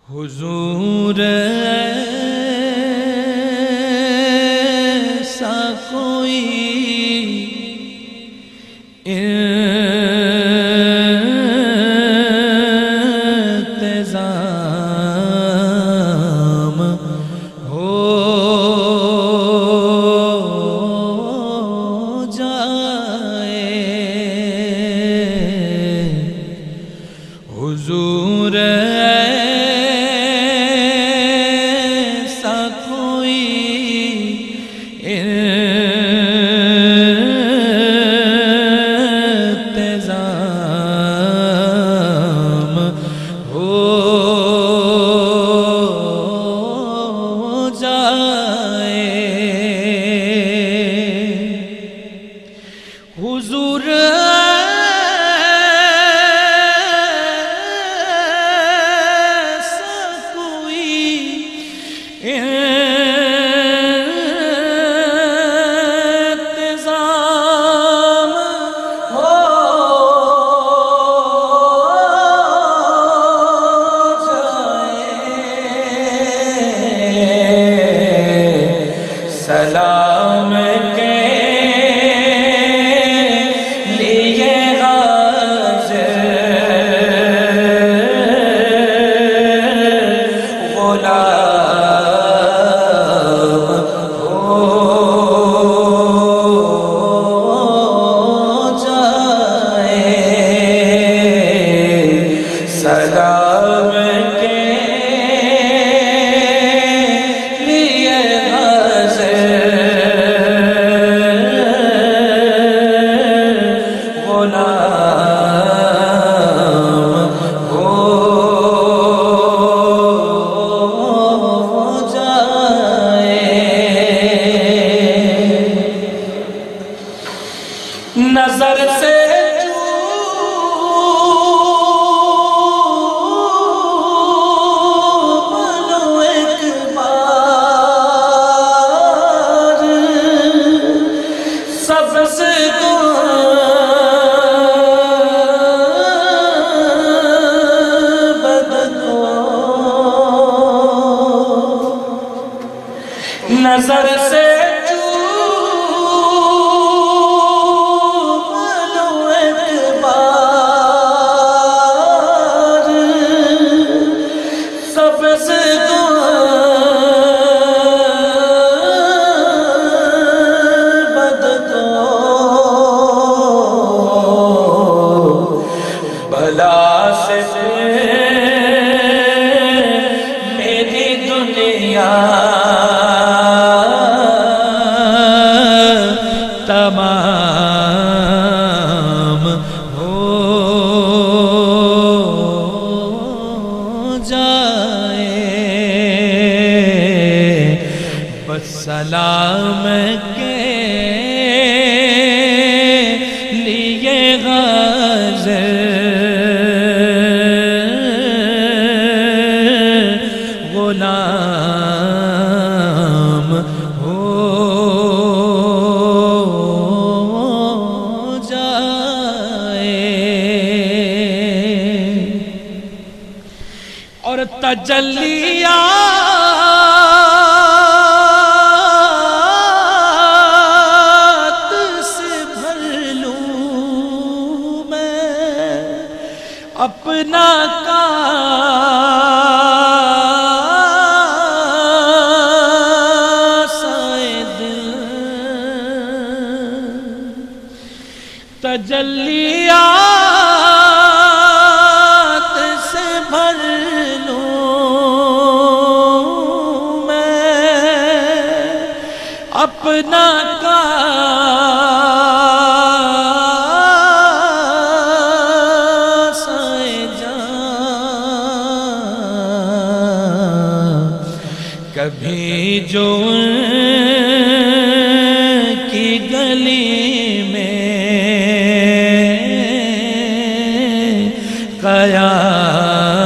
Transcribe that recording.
حضور ایسا کوئی انتظام ہو جائے، حضور حضور ایسا کوئی انتظام ہو جائے، سلام کے سلام کے لیے حاضر غلام ہو جائے، نظر سے نظر سے چوم لو ایک بار، سب سے بد کو بلا سے میری دنیا تمام ہو جائے، بس سلام کے لیے حاضر غلام ہو اور تجلیات سے بھر لوں میں اپنا کاسۂ دل، تجلیات سے بھر اپنا کاسۂ جان، کبھی جو ان کی گلی میں قیام